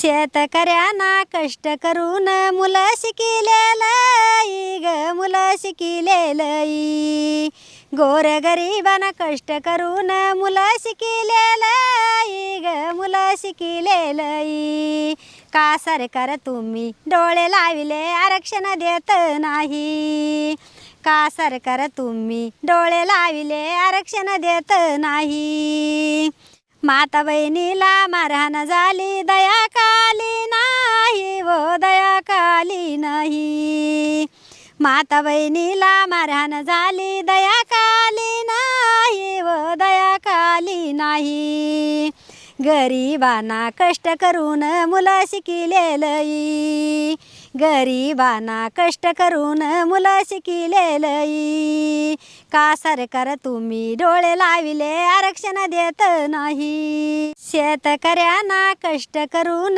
शेतकऱ्यांना कष्ट करून मुलं शिकिलेलई ग मुलं शिकिलेलई गोरगरिबांना कष्ट करून मुलं शिकिलेलई ग मुलं शिकिलेलई का सरकार तुम्ही डोळे लाविले आरक्षण देत नाही का सरकार तुम्ही डोळे लाविले आरक्षण देत नाही माता बहिणीला मारहाण झाली दया काली नाही व दया काली नाही माता बहिणीला मारहाण झाली दया काली नाही व दया काली नाही गरिबांना कष्ट करून मुलं शिकिलेलई गरिबांना कष्ट करून मुलं शिकिलेलई का सरकार तुम्ही डोळे लाविले आरक्षण देत नाही शेतकऱ्यांना कष्ट करून